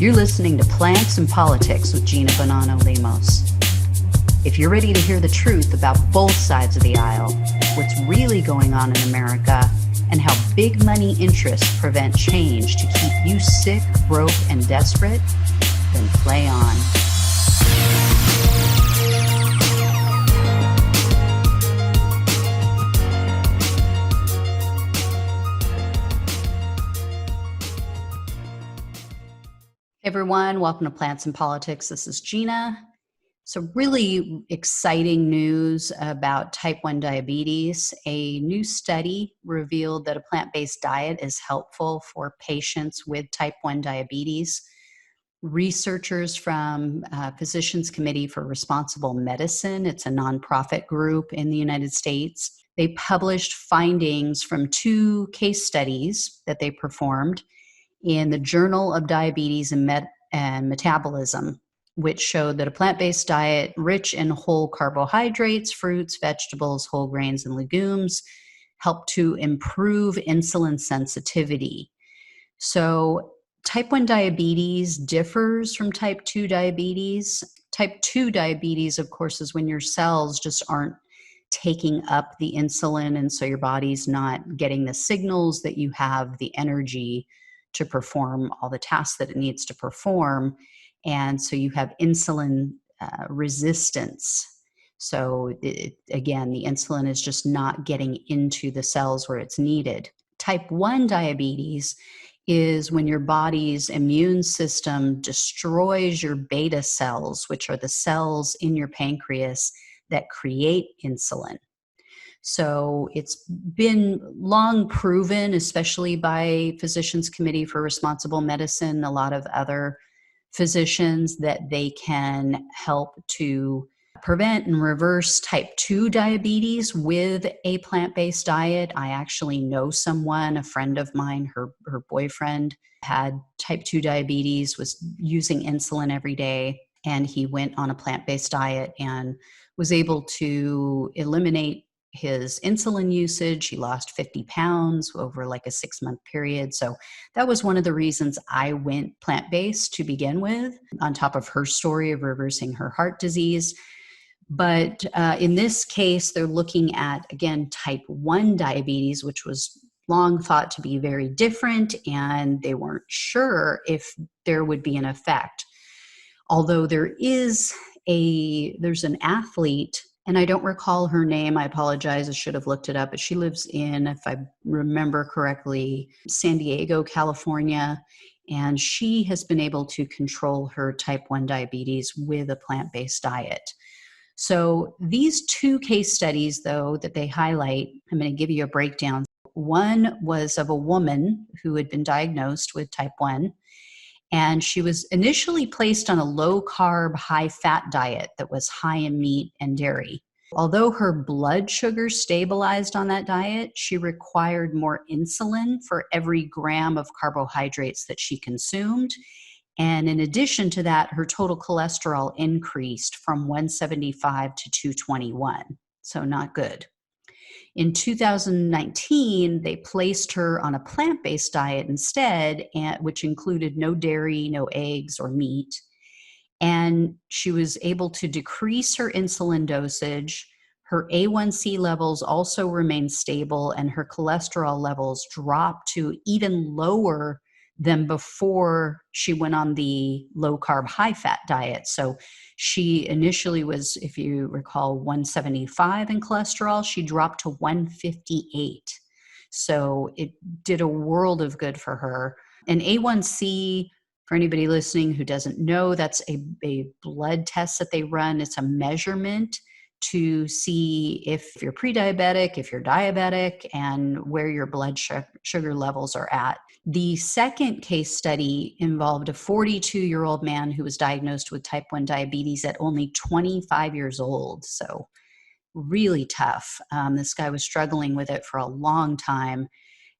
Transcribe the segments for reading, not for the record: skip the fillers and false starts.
You're listening to Plants and Politics with Gina Bonanno Lemos. If you're ready to hear the truth about both sides of the aisle, what's really going on in America, and how big money interests prevent change to keep you sick, broke, and desperate, then play on. Hey everyone, welcome to Plants and Politics. This is Gina. So really exciting news about type 1 diabetes. A new study revealed that a plant-based diet is helpful for patients with type 1 diabetes. Researchers from Physicians Committee for Responsible Medicine, it's a nonprofit group in the United States, they published findings from two case studies that they performed in the Journal of Diabetes and Metabolism, which showed that a plant-based diet rich in whole carbohydrates, fruits, vegetables, whole grains, and legumes helped to improve insulin sensitivity. So type 1 diabetes differs from type 2 diabetes. Type 2 diabetes, of course, is when your cells just aren't taking up the insulin, and so your body's not getting the signals that you have the energy to perform all the tasks that it needs to perform. And so you have insulin resistance. So again, the insulin is just not getting into the cells where it's needed. Type 1 diabetes is when your body's immune system destroys your beta cells, which are the cells in your pancreas that create insulin. So it's been long proven, especially by Physicians Committee for Responsible Medicine, a lot of other physicians, that they can help to prevent and reverse type 2 diabetes with a plant-based diet. I actually know someone, a friend of mine, her boyfriend had type 2 diabetes, was using insulin every day, and he went on a plant-based diet and was able to eliminate his insulin usage. He lost 50 pounds over like a 6-month period. So that was one of the reasons I went plant-based to begin with, on top of her story of reversing her heart disease. But in this case, they're looking at, again, type 1 diabetes, which was long thought to be very different, and they weren't sure if there would be an effect. Although there's an athlete, and I don't recall her name. I apologize. I should have looked it up. But she lives in, if I remember correctly, San Diego, California. And she has been able to control her type 1 diabetes with a plant-based diet. So these two case studies, though, that they highlight, I'm going to give you a breakdown. One was of a woman who had been diagnosed with type 1. And she was initially placed on a low-carb, high-fat diet that was high in meat and dairy. Although her blood sugar stabilized on that diet, she required more insulin for every gram of carbohydrates that she consumed. And in addition to that, her total cholesterol increased from 175 to 221. So not good. In 2019, they placed her on a plant-based diet instead, which included no dairy, no eggs or meat. And she was able to decrease her insulin dosage. Her A1C levels also remained stable, and her cholesterol levels dropped to even lower than before she went on the low-carb, high-fat diet. So she initially was, if you recall, 175 in cholesterol. She dropped to 158. So it did a world of good for her. And A1C, for anybody listening who doesn't know, that's a blood test that they run. It's a measurement to see if you're pre-diabetic, if you're diabetic, and where your blood sugar levels are at. The second case study involved a 42-year-old man who was diagnosed with type 1 diabetes at only 25 years old. So really tough. This guy was struggling with it for a long time.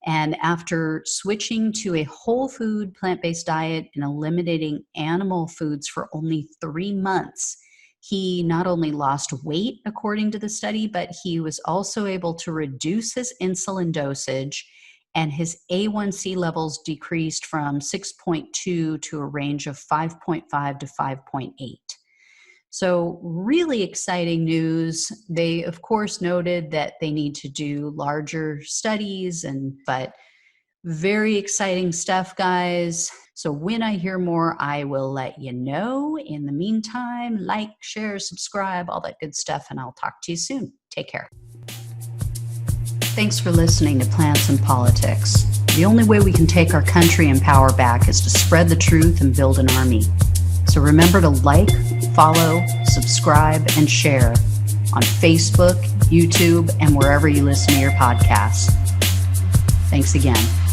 And after switching to a whole food plant-based diet and eliminating animal foods for only 3 months, he not only lost weight, according to the study, but he was also able to reduce his insulin dosage and his A1C levels decreased from 6.2 to a range of 5.5 to 5.8. So really exciting news. They, of course, noted that they need to do larger studies, but very exciting stuff, guys. So when I hear more, I will let you know. In the meantime, like, share, subscribe, all that good stuff, and I'll talk to you soon. Take care. Thanks for listening to Plants and Politics. The only way we can take our country and power back is to spread the truth and build an army. So remember to like, follow, subscribe, and share on Facebook, YouTube, and wherever you listen to your podcasts. Thanks again.